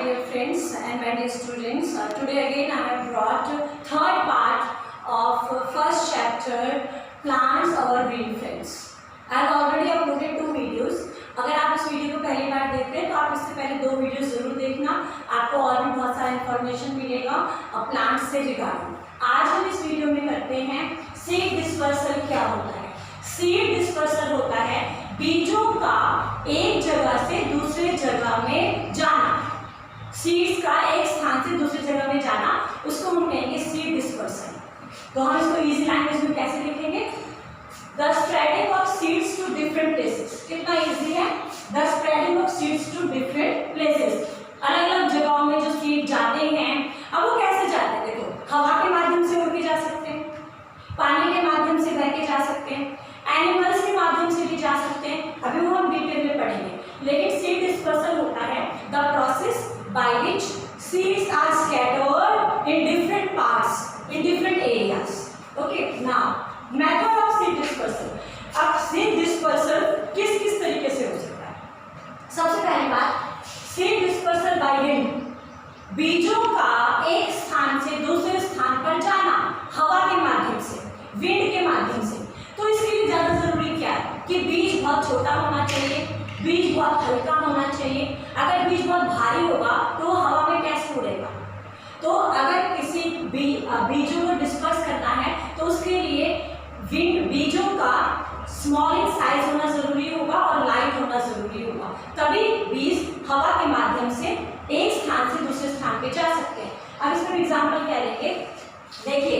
dear friends and my dear students. Today again I have brought third part of first chapter, plants our green friends. I have already uploaded 2 videos. अगर आप इस video को पहली बार देखते हैं तो आप इससे पहले 2 वीडियो जरूर देखना, आपको और भी बहुत सारा इन्फॉर्मेशन मिलेगा प्लांट्स से रिगार्डिंग। आज हम इस वीडियो में करते हैं सीड डिस्पर्सल क्या होता है। सीड डिस्पर्सल होता है बीजों का एक जगह से दूसरे जगह में जाना, सीड्स का एक स्थान से दूसरी जगह में जाना, उसको हम कहेंगे सीड डिस्पर्सल। तो हम इसको इजी लैंग्वेज में कैसे लिखेंगे? The spreading of seeds to different places. कितना इजी है? The spreading of seeds to different places. अलग अलग जगहों में जो सीड जाते हैं, अब वो कैसे जाते हैं? देखो, हवा के माध्यम से उड़ के जा सकते हैं, पानी के माध्यम से बह के जा सकते हैं, एनिमल्स के माध्यम से भी जा सकते हैं। अभी वो हम डिटेल में पढ़ेंगे। लेकिन सीड डिस्पर्सल होता है the process by which seeds are scattered in different parts in different areas. Okay, now method of seed dispersal. अब सीड डिस्पर्सल किस किस तरीके से हो सकता है? सबसे पहली बात, सीड डिस्पर्सल बाय विंड, बीजों का एक स्थान से दूसरे स्थान पर जाना हवा के माध्यम से, विंड के माध्यम से। तो इसके लिए ज्यादा जरूरी क्या है कि बीज बहुत छोटा होना चाहिए, बीज बहुत हल्का होना चाहिए। अगर बीज बहुत भारी होगा तो हवा में कैसे उड़ेगा? तो अगर किसी बीजों को डिस्पर्स करना है तो उसके लिए विंड बीजों का स्मॉल इन साइज होना जरूरी होगा और लाइट होना जरूरी होगा, तभी बीज हवा के माध्यम से एक स्थान से दूसरे स्थान पे जा सकते हैं। अब इसमें एग्जांपल क्या लेंगे? देखिए,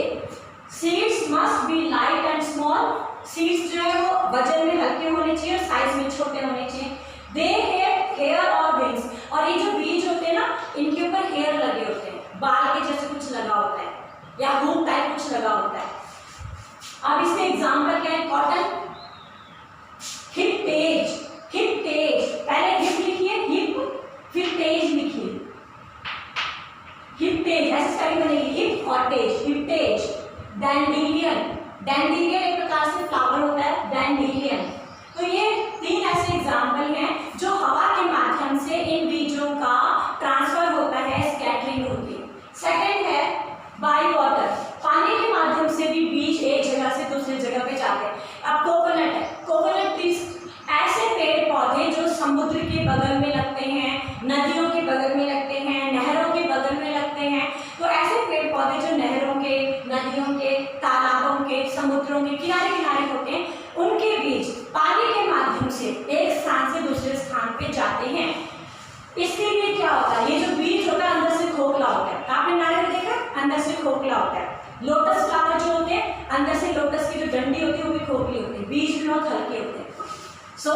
seeds must be light and small. Seeds जो है वो वजन में हल्के होने चाहिए और साइज में छोटे होने चाहिए। दे हैव हेयर और विंग्स, और ये जो बीज होते हैं ना, इनके ऊपर हेयर लगे होते हैं, बाल के जैसे कुछ लगा होता है या हुक टाइप कुछ लगा होता है। अब इसमें एग्जांपल क्या है? Cotton, hip page, hip page, पहले हिप लिखिए, हिप फिर पेज लिखिए, हिप पेज ऐसे स्पेलिंग बनेगी, हिप और पेज, हिप पेज। डैंडिलियन, डैंडिलियन एक प्रकार से फ्लावर होता है, डैंडिलियन। तो ये 3 ऐसे एग्जाम्पल हैं जो हवा के माध्यम से इन बीजों का ट्रांसफर होता है, स्कैटरिंग होती है। सेकेंड है बाय वाटर, पानी के माध्यम से भी बीज एक जगह से दूसरी जगह पे जाते हैं। अब कोकोनट है, कोकोनट ट्रीज ऐसे पेड़ पौधे जो समुद्र के बगल में लगते हैं, नदियों के बगल में लगते हैं, नहरों के बगल में लगते हैं। तो ऐसे पेड़ पौधे जो नहरों के, नदियों के, तालाबों के, समुद्रों के किनारे किनारे होते हैं, उनके बीज पानी के माध्यम से एक स्थान से दूसरे स्थान पे जाते हैं। इसके लिए क्या होता है? ये जो बीज होता है अंदर से खोखला होता है, आपने नारियल देखा, अंदर से खोखला होता है। लोटस फ्लावर जो होते हैं, अंदर से लोटस की जो डंडी होती है वो भी खोखली होती है, बीज भी बहुत हल्के होते हैं। सो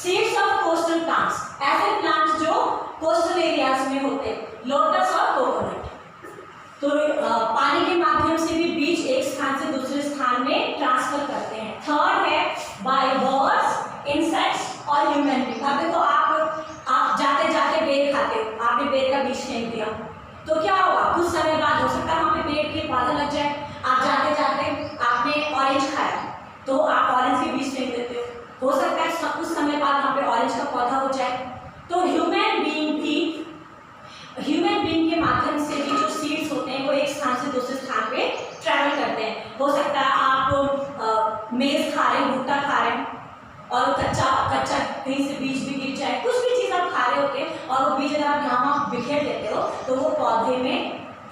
सीड्स ऑफ कोस्टल प्लांट्स, ऐसे प्लांट्स जो कोस्टल एरियाज में होते हैं, लोटस और कोकोनट। तो पानी के माध्यम से भी बीज एक स्थान से दूसरे स्थान में ट्रांसफर करते हैं। थर्ड है बाय बर्ड्स, इंसेक्ट्स और ह्यूमन बीइंग। अब देखो, आप जाते जाते बेर खाते हो, आपने बेर का बीज फेंक दिया तो क्या होगा? कुछ समय बाद हो सकता है वहाँ पे पेड़ के पौधा लग जाए। आप जाते जाते आपने ऑरेंज खाया तो आप ऑरेंज के बीज फेंक देते हो सकता है कुछ समय बाद वहाँ पे ऑरेंज का पौधा हो जाए। तो ह्यूमन बीइंग के माध्यम से भी जो सीड्स होते हैं वो एक स्थान से दूसरे स्थान पे ट्रैवल करते हैं। हो सकता है आप मेज खा रहे हैं, भुट्टा खा रहे हैं और कच्चा कहीं से बीज भी गिर जाए, कुछ भी चीज़ आप खा रहे होते हैं और वो बीज अगर आप यहाँ बिखेर देते हो तो वो पौधे में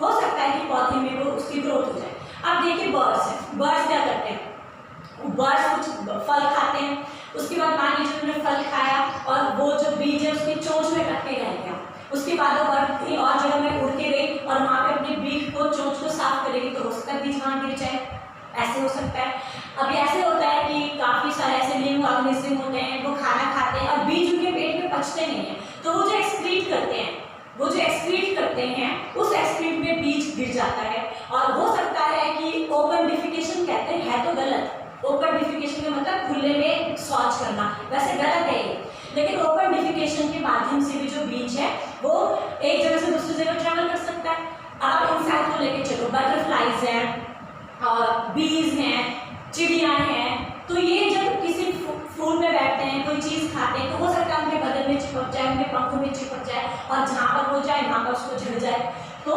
हो सकता है कि पौधे में वो उसकी ग्रोथ हो जाए। अब देखिए बर्ड्स हैं, बर्ड्स क्या करते हैं? बर्ड्स कुछ फल खाते हैं, उसके बाद मान लीजिए उन्होंने फल खाया और वो जो बीज है उसकी चोंच में कट के रह गया, उसके बाद वो बर्ड कहीं और जगह में उड़ के गई और वहाँ पे अपने बीज को, चोंच को साफ करेगी तो हो सकता है बीज वहाँ गिर जाए, ऐसे हो सकता है। अभी ऐसे होता है कि काफ़ी सारे ऐसे लिविंग ऑर्गेनिज्म होते हैं वो खाना खाते हैं और बीज उनके पेट में पचते नहीं हैं, तो वो जो एक्सक्रीट करते हैं उस एक्सक्रीट में बीज गिर जाता है। और हो सकता है कि ओपन डिफिकेशन कहते हैं, है तो गलत, ओपन डिफिकेशन का मतलब खुले में शौच करना, वैसे गलत है ये, लेकिन ओपन डिफिकेशन के माध्यम से भी जो बीज है वो एक जगह से दूसरी जगह ट्रैवल कर सकता है। आप इंसेक्ट को लेके चलो, बटरफ्लाइज हैं और बीज हैं, चिड़िया हैं, तो ये जब किसी फूल में बैठते हैं, कोई चीज़ खाते हैं तो हो सकता है उनके बदन में चिपक जाए, उनके पंखों में चिपक जाए और जहाँ पर हो जाए जाए, वहाँ पर उसको झड़ जाए। तो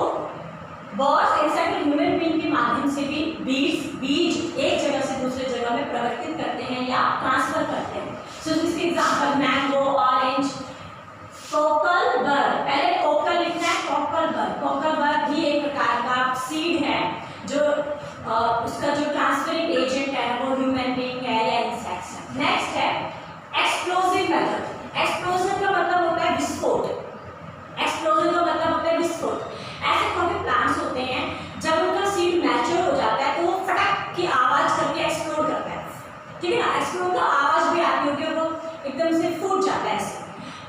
बर्ड्स, इंसेक्ट, ह्यूमन बीइंग के माध्यम से भी बीज एक जगह से दूसरे जगह में परिवर्तित करते हैं या ट्रांसफर करते हैं। सो इसके example mango, orange, Kokalla bird. पहले कोकल लिखना है, कोकल बर्ड। कोकल बर्ड भी एक प्रकार का सीड है जो उसका जो ट्रांसफरिंग एजेंट है वो ह्यूमन बीइंग है या इंसेक्ट्स है। नेक्स्ट है एक्सप्लोसिव मेथड। एक्सप्लोजन का मतलब होता है विस्फोट। एक्सप्लोजन का मतलब होता है विस्फोट। ऐसे काफी प्लांट्स होते हैं जब उनका सीड मैच्योर हो जाता है तो वो फटक की आवाज करके एक्सप्लोड करता है, ठीक है ना। एक्सप्लोड का आवाज भी आती होगी और वो एकदम से फूट जाता है ऐसे,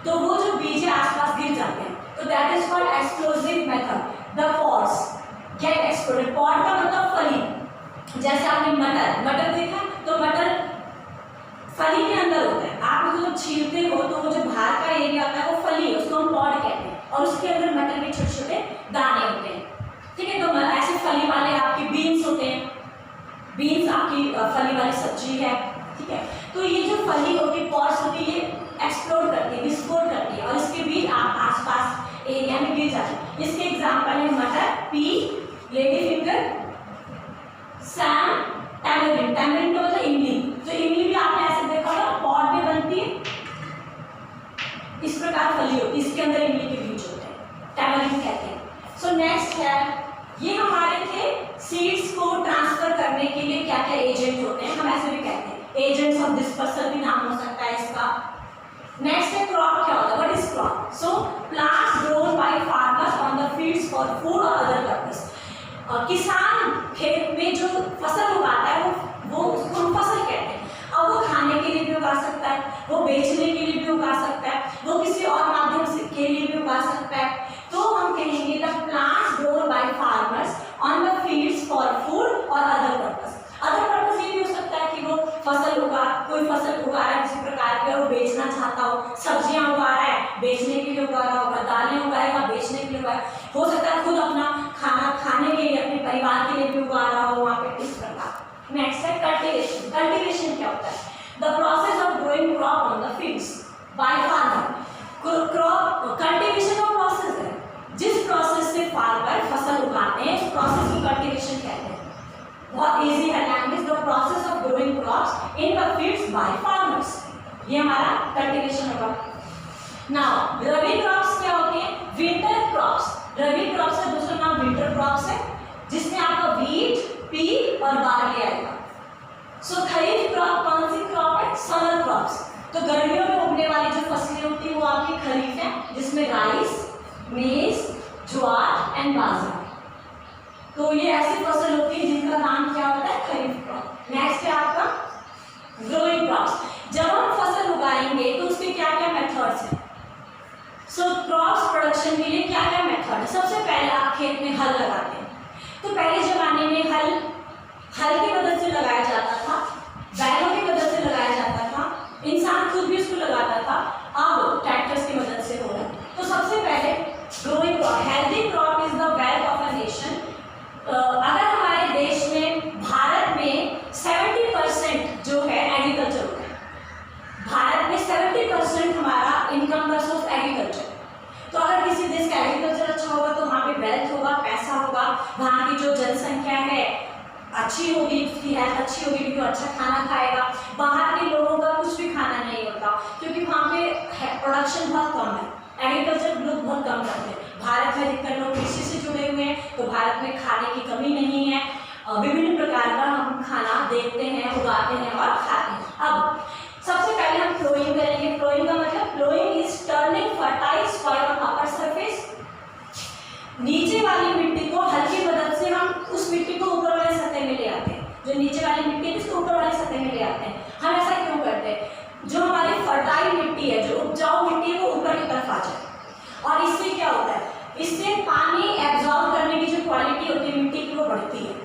तो वो जो बीज है आसपास गिर जाते हैं। तो that is called explosive method. The pods get exploded. Pod का मतलब फली। जैसे आपने मटर देखा, तो मटर फली के अंदर होता है। आप उसको जब छीलते हो तो वो जो बाहर का एरिया होता है वो फली है, उसको हम पॉड कहते हैं, और उसके अंदर मटर के छोटे छोटे दाने होते हैं, ठीक है। तो ऐसे फली वाले आपकी बीन्स होते हैं। बीन्स आपकी फली वाली सब्जी है, ठीक है। तो ये जो फली होती है, पॉड्स होती है, ये एक्सप्लोड करती है, विस्फोट करती है, और इसके बीज आप आसपास एरिया में गिर जाते हैं। इसके एग्जाम्पल है मटर, P, lady finger, Sam, tamarind. Tamarind का मतलब इमली। तो इमली भी आपने ऐसे देखा होगा, पॉड में बनती है, इस प्रकार फली होती है, इसके अंदर इमली के बीज होते हैं, टैमरिंड कहते हैं। सो नेक्स्ट है, ये हमारे थे सीड्स को ट्रांसफर करने के लिए क्या क्या एजेंट होते हैं, हम ऐसे भी कहते हैं। एजेंट्स ऑफ डिस्पर्सल भी नाम हो सकता है इसका। नेक्स्ट है क्रॉप। क्या होता है, what is crop? So plants grown by farmers on the fields for food और अदर पर्पस। किसान खेत में जो फसल उगाता है वो उसको हम फसल कहते हैं। अब वो खाने के लिए भी उगा सकता है, वो बेचने के लिए भी उगा सकता है, वो किसी और माध्यम से के लिए भी उगा सकता है। तो हम कहेंगे the plants grown by farmers on the fields for food और अदर पर्पस। अदर पर्पस ये भी हो सकता है कि वो कोई फसल उगा रहा है किसी प्रकार की और वो बेचना चाहता हो, सब्जियां उगा रहा है बेचने के लिए उगा रहा होगा, दालें उगाएगा बेचने के लिए उगाएगा, हो सकता है खुद अपना खाना खाने के लिए अपने परिवार के लिए भी उगा रहा हो वहाँ पे, इस प्रकार। नेक्स्ट है कल्टीवेशन। कल्टीवेशन क्या होता है? The process of growing crop on the fields by farmer. Crop cultivation का प्रोसेस है, जिस प्रोसेस से फार्मर फसल उगाते हैं उस प्रोसेस को कल्टीवेशन कहते हैं। बहुत इजी है language. The process of growing crops in the fields by farmers, ये हमारा कल्टीवेशन होगा। नाउ रबी क्रॉप्स क्या होते हैं? Winter crops. रबी क्रॉप्स का दूसरा नाम विंटर क्रॉप्स है, जिसमें आपका व्हीट, पी और बार्ली आएगा। सो खरीफ क्रॉप कौन सी क्रॉप है? Summer crops. तो गर्मियों में उगने वाली जो फसलें होती है वो आपकी खरीफ है, जिसमें राइस, मेज, ज्वार एंड बाजरा। तो ये ऐसी फसल होती है जिनका नाम क्या होता है? खरीफ क्रॉप। नेक्स्ट है आपका ग्रोइंग क्रॉप्स। जब हम फसल उगाएंगे तो उसके क्या क्या मेथड्स हैं? सो क्रॉप्स प्रोडक्शन के लिए क्या क्या मेथड है? सबसे पहले आप खेत में हल लगाते हैं। तो पहले जमाने में हल की मदद से लगाया जाता था, बैलों की मदद से लगाया जाता था, इंसान खुद भी उसको लगाता था। अब ट्रैक्टर्स की मदद से हो रहा है। तो सबसे पहले growing crop. Healthy crop is the wealth of a nation. अगर हमारे देश में, भारत में 70% जो है एग्रीकल्चर होता है। भारत में 70% हमारा इनकम का सोर्स एग्रीकल्चर। तो अगर किसी देश का एग्रीकल्चर अच्छा होगा तो वहाँ पे वेल्थ होगा, पैसा होगा, वहाँ की जो जनसंख्या है अच्छी होगी, उसकी हेल्थ अच्छी होगी क्योंकि अच्छा खाना खाएगा। बाहर के लोगों का कुछ भी खाना नहीं होता क्योंकि वहाँ पे प्रोडक्शन बहुत कम है, एग्रीकल्चर लोग बहुत कम करते हैं। भारत में अधिकतर लोग कृषि से जुड़े हुए हैं, तो भारत में खाने की कमी नहीं है। विभिन्न प्रकार का हम खाना देखते हैं, उगाते हैं और खाते हैं। अब सबसे पहले हम फ्लोइंग करेंगे। फ्लोइंग का मतलब following is turning fertile soil on upper surface. नीचे वाली मिट्टी को हल की मदद से हम उस मिट्टी को ऊपर वाली सतह में ले आते हैं। जो नीचे वाली मिट्टी है उसको ऊपर वाली सतह में ले आते हैं। हम ऐसा क्यों करते हैं? जो हमारी फर्टाइल मिट्टी है, जो उपजाऊ मिट्टी है, वो ऊपर की तरफ आ जाए। और इससे क्या होता है? इससे पानी एब्जॉर्ब करने की जो क्वालिटी होती है मिट्टी की वो बढ़ती है।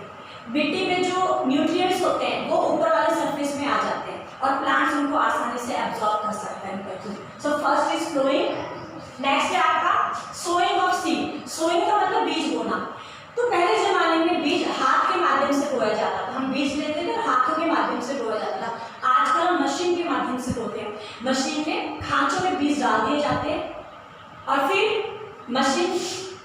मिट्टी में जो न्यूट्रिएंट्स होते हैं वो ऊपर वाले सरफेस में आ जाते हैं और प्लांट्स उनको आसानी से एब्जॉर्ब कर सकते हैं। So first is ploughing. Next है आपका सोइंग ऑफ सीड। सोइंग का मतलब बीज बोना। तो पहले जमाने में बीज हाथ के माध्यम से बोया जाता था। हम बीज लेते थे हाथों के माध्यम से बोया जाता था। आजकल हम मशीन के माध्यम से बोते हैं। मशीन में खांचों में बीज डाल दिए जाते हैं और फिर मशीन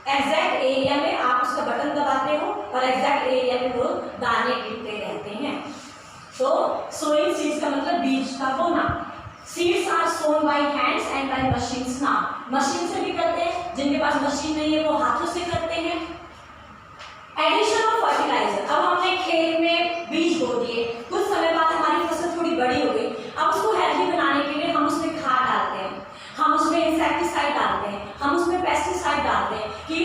एग्जैक्ट एरिया में आप उसका बटन दबाते हो और एग्जैक्ट एरिया में वो दाने गिरते रहते हैं। तो सोइंग सीड्स का मतलब बीज का बोना। Seeds are sown by hands and by machines ना, मशीन से भी करते हैं, जिनके पास मशीन नहीं है वो हाथों से करते हैं। एडिशन ऑफ फर्टिलाइजर, अब हमने खेत में बीज बो दिए, कुछ समय बाद हमारी फसल थोड़ी बड़ी हो गई, अब उसको हेल्दी बनाने के लिए हम उसमें खाद डालते हैं, हम उसमें इंसेक्टिसाइड डालते हैं, हम उसमें पेस्टिसाइड डालते हैं कि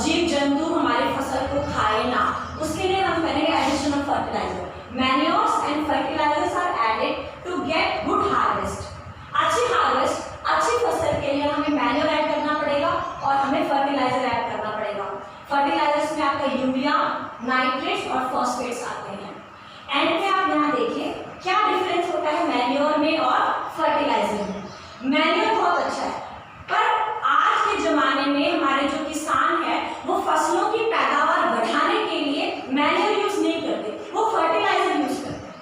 जीव जंतु हमारे फसल को खाए ना, उसके लिए हम करेंगे addition of fertiliser. Manures and fertilisers are added to get good harvest. अच्छी हार्वेस्ट, अच्छी फसल के लिए हमें मैन्योर ऐड करना पड़ेगा और हमें फर्टिलाइजर ऐड करना पड़ेगा। फर्टिलाइजर्स में आपका यूरिया, नाइट्रेट्स और फॉस्फेट्स आते हैं। एंड में आप यहाँ देखिए क्या डिफरेंस होता है मैन्योर में और फर्टिलाइजर में। मैन्योर बहुत अच्छा है, पर आज के जमाने में हमारे जो किसान है वो फसलों की पैदावार बढ़ाने के लिए मैन्योर यूज नहीं करते, वो फर्टिलाइजर यूज करते हैं।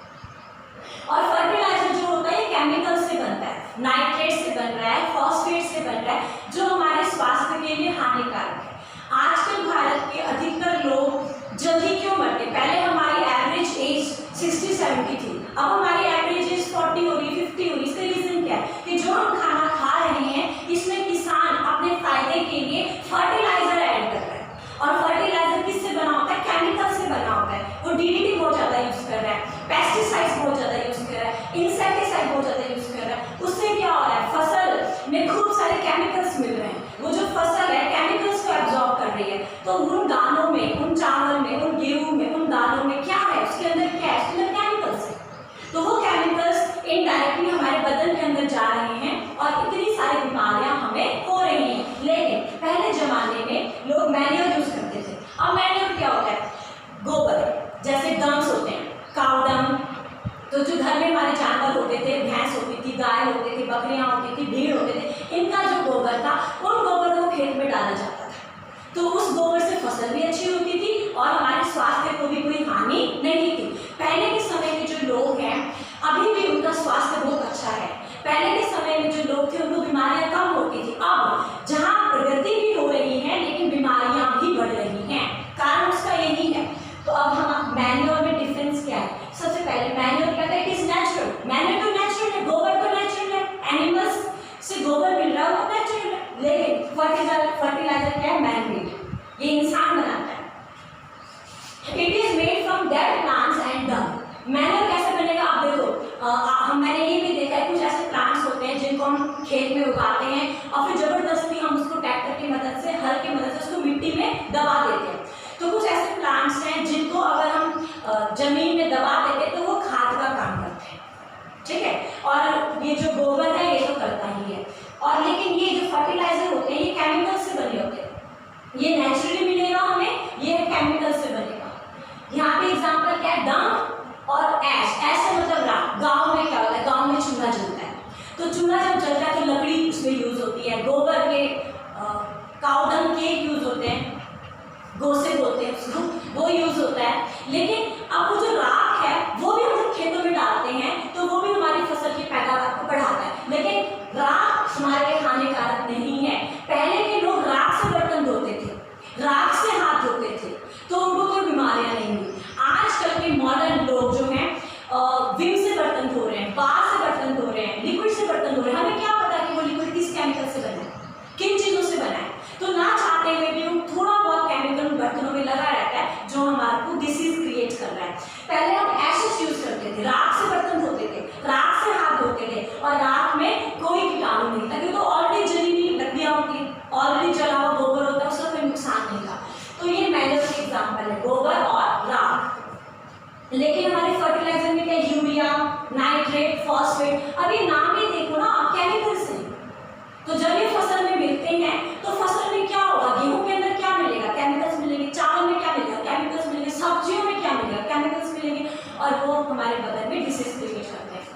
और फर्टिलाइजर जो होता है केमिकल से बनता है, नाइट्रेट से बन रहा है, फॉस्फेट से बन रहा है, जो हमारे स्वास्थ्य के लिए हानिकारक है। आजकल भारत के अधिकतर लोग जल्दी क्यों मरते? पहले हमारी एवरेज एज 60-70 थी, अब हमारी एवरेज एज 40 हो रही, 50 हो रही। इसका रीजन क्या है कि जो हम खाना खा रहे हैं इसमें किसान अपने फायदे के लिए फर्टिलाइजर ऐड कर रहा है, और फर्टिलाइजर किससे बना होता है? केमिकल से बना होता है। वो डीडीटी बहुत ज़्यादा यूज कर रहा है, पेस्टिसाइड्स बहुत ज़्यादा यूज कर रहा है, इंसेक्टिसाइड बहुत ज़्यादा यूज कर रहा है। उससे क्या हो रहा है? फसल में खूब सारे केमिकल्स मिल रहे हैं, वो जो फसल है केमिकल्स को एब्जॉर्ब कर रही है। तो उन दानों में, उन चावल में, उन गेहूं में, उन दालों में क्या है? उसके अंदर क्या है? उसके अंदर केमिकल्स है। तो वो केमिकल्स इनडायरेक्टली हमारे बदन के अंदर जा रहे हैं और इतनी सारी बीमारियां हमें हो रही हैं। लेकिन पहले जमाने में लोग मैन्योर यूज करते थे। अब मैन्योर क्या होता है? गोबर, जैसे डंग्स होते हैं, काउ डंग, तो जो घर में हमारे जानवर होते थे, भैंस होती थी, गाय होती थी, बकरियां होती थी, भीड़ होते थे, इनका जो गोबर था उन गोबर को खेत में डाला जाता था। तो उस गोबर से फसल भी अच्छी होती थी और हमारे स्वास्थ्य को भी कोई हानि नहीं थी। पहले के समय के जो लोग हैं अभी भी उनका स्वास्थ्य बहुत अच्छा है। पहले के समय में जो लोग थे उनको बीमारियां कम होती थी। अब जहाँ प्रगति भी हो रही है लेकिन बीमारियां भी बढ़ रही हैं, कारण उसका यही है। तो अब हम मैन्योर में डिफरेंस क्या है? सबसे पहले मैन्योर क्या है? It is natural. मैन्योर तो नेचुरल है, गोबर तो नेचुरल है, एनिमल्स से गोबर मिल रहा है वो नेचुरल है। लेकिन फर्टिलाइजर क्या है? मैन मेड, ये इंसान बनाता है। It is made from dead plants and dung. Manure कैसे बनेगा? आप देखो, मैंने ये भी देखा है कुछ ऐसे प्लांट्स होते हैं जिनको हम खेत में उगाते हैं और फिर जबरदस्ती हम उसको ट्रैक्टर की मदद से, हल की मदद से उसको मिट्टी में दबा देते हैं। तो कुछ ऐसे प्लांट्स हैं जिनको अगर हम जमीन में दबा देते हैं तो वो खाद का काम करते हैं, ठीक है। और ये जो गोबर है ये तो करता ही है। और लेकिन ये जो फर्टिलाइजर होते हैं ये केमिकल से बने होते हैं, ये नेचुरली मिलेगा हमें, ये केमिकल से बनेगा। यहाँ पे एग्जांपल क्या है? डंग और ऐश। ऐश से मतलब राख। गांव में क्या होता है? गांव में चूल्हा जलता है, तो चूल्हा जब जलता है तो लकड़ी उसमें यूज होती है। गोबर के, काऊ डंग के यूज होते हैं, गोसे बोलते हैं उसको, वो यूज होता है। लेकिन अब वो जो राख है वो भी हम जब खेतों में डालते हैं तो वो भी हमारी फसल की पैदावार को बढ़ाता है। लेकिन राख हमारे लिए हानिकारक नहीं है। पहले के लोग राख से बर्तन धोते थे, राख से हाथ धोते थे, तो उनको कोई बीमारियां नहीं हुई। आजकल के मॉडर्न लोग जो हैं विम से बर्तन धो रहे हैं, बार से बर्तन धो रहे हैं, लिक्विड से बर्तन धो रहे हैं। हमें क्या पता कि वो लिक्विड किस केमिकल से बना है, किन चीज़ों से बना है। तो ना चाहते हुए भी थोड़ा बहुत केमिकल बर्तनों में लगा रहता है जो हमारे को डिसीज क्रिएट कर रहा है। पहले हम एशेस यूज करते थे, राख से बर्तन धोते थे, राख से हाथ धोते थे और राख में कोई कीटाणु नहीं था क्योंकि तो ऑलरेडी जली हुई लकड़ियाँ होती, ऑलरेडी जला हुआ गोबर होता है, उसका कोई नुकसान नहीं था। तो ये मैन्योर के एग्जाम्पल है, गोबर और राख। लेकिन हमारे फर्टिलाइजर में क्या? Urea, nitrate, phosphate. अब ये नाम ही देखो ना, केमिकल्स हैं। तो जब ये फसल में मिलते हैं तो फसल में क्या होगा? गेहूं के अंदर क्या मिलेगा? केमिकल्स मिलेंगे। चावल में क्या मिलेगा? केमिकल्स मिलेंगे। सब्जियों में क्या मिलेगा? केमिकल्स मिलेंगे और वो हमारे बदन में डिसीज क्रिएट करते हैं।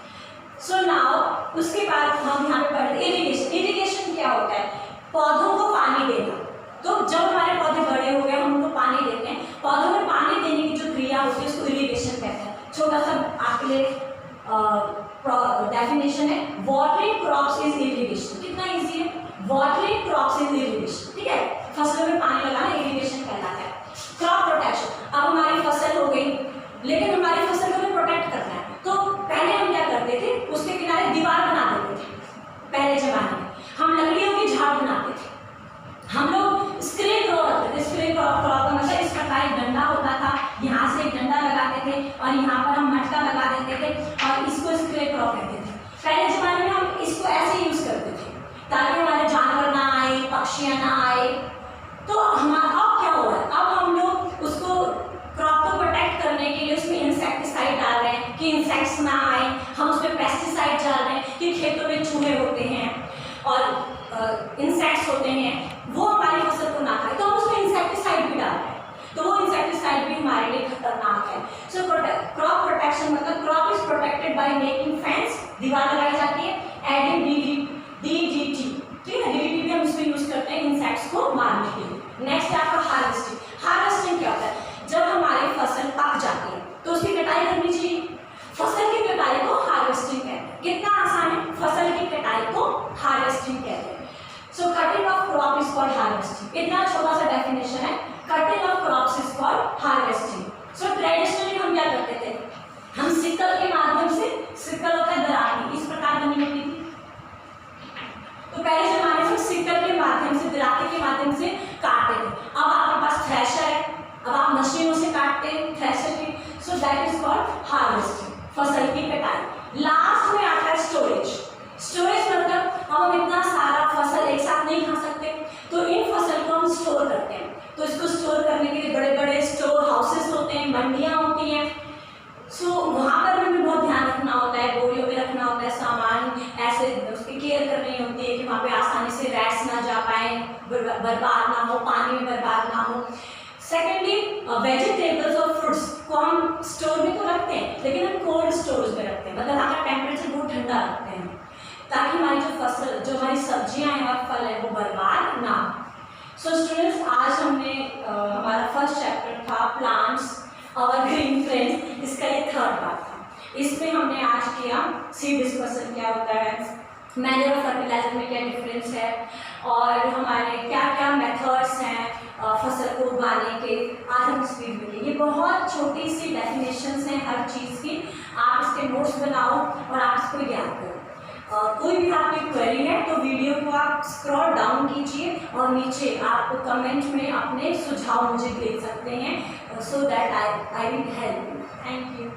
सो नाउ उसके बाद हम यहाँ पे पढ़ते हैं इरिगेशन। इरिगेशन क्या होता है? पौधों को पानी देना। तो जब हमारे पौधे बड़े हो गए हम उनको पानी देते हैं, पौधों में पानी देने की जो क्रिया होती है उसको इरिगेशन कहते हैं। छोटा सा आपके लिए डेफिनेशन है, वाटरिंग क्रॉप्स इज इरिगेशन। कितना इजी है, वाटरिंग क्रॉप्स इज इरिगेशन, ठीक है। पक्षियाँ ना आए। तो हमारा अब क्या हुआ है, अब हम लोग उसको क्रॉप को प्रोटेक्ट करने के लिए उसमें इंसेक्टिसाइड डाल रहे हैं कि इंसेक्ट्स ना आए, हम उसमें पेस्टिसाइड डाल रहे हैं कि खेतों में चूहे होते हैं और इंसेक्ट्स होते हैं, वो हमारी फसल को ना खाए, तो हम उसमें इंसेक्टिसाइड भी डाल रहे हैं, तो वो इंसेक्टिसाइड भी हमारे लिए खतरनाक है। सो क्रॉप प्रोटेक्शन मतलब crop is protected by making fence, दीवार लगाई जाती है, एडिंग DDT, ठीक है, DDT भी हम इसमें यूज करते हैं इंसेक्ट्स को मारने के लिए। नेक्स्ट है आपका हार्वेस्टिंग। हार्वेस्टिंग क्या होता है, जब हमारी फसल पक जाती है तो उसकी कटाई करनी चाहिए, फसल की कटाई को हार्वेस्टिंग कहते हैं। कितना आसान है, फसल की कटाई को हार्वेस्टिंग कहते हैं। सो cutting of crop is called harvesting. इतना छोटा सा डेफिनेशन है, cutting of crops is called harvesting. So traditionally हम क्या करते थे, हम सिकल के माध्यम से, सिकल होता है दराती, इस प्रकार बनी होती थी, तो पहले जमाने में सिकल के माध्यम से, दराती के माध्यम से काटते थे। अब आपके पास थ्रेशर है, अब आप मशीनों से काटते हैं थ्रेशर की। So that is called harvesting, फसल की कटाई। लास्ट में आता है स्टोरेज। स्टोरेज मतलब हम इतना सारा फसल एक साथ नहीं खा सकते, तो इन फसल को हम स्टोर करते हैं। तो इसको स्टोर करने के लिए बड़े बड़े स्टोर हाउसेस होते हैं, मंडियाँ होती हैं। सो वहाँ पर हमें बहुत ध्यान रखना होता है, बोरियों में रखना होता है सामान, ऐसे उसकी केयर करनी होती है कि वहाँ पे आसानी से रैट्स ना जा पाए, बर्बाद ना हो, पानी में बर्बाद ना हो। सेकेंडली वेजिटेबल्स और फ्रूट्स को हम स्टोर में तो रखते हैं, लेकिन हम कोल्ड स्टोरेज में रखते हैं, मतलब वहाँ का टेम्परेचर बहुत ठंडा रखते हैं, ताकि हमारी जो फसल, जो हमारी सब्जियाँ हैं और फल है वो बर्बाद ना हो। सो स्टूडेंट्स, आज हमने हमारा फर्स्ट चैप्टर था प्लांट्स और ग्रीन फ्रेंड्स, इसका ये थर्ड पार्ट था। इसमें हमने आज किया सीड डिस्पर्सन क्या होता है, मैन्योर और फर्टिलाइजर में क्या डिफरेंस है, और हमारे क्या क्या मेथड्स हैं फसल को उगाने के, आज हम इस वीडियो में। ये बहुत छोटी सी डेफिनेशंस हैं हर चीज़ की, आप इसके नोट्स बनाओ और आप इसको याद करो। कोई भी आपकी क्वेरी है तो वीडियो को आप स्क्रॉल डाउन कीजिए और नीचे आप कमेंट में अपने सुझाव मुझे भेज सकते हैं, so that I will help you. Thank you.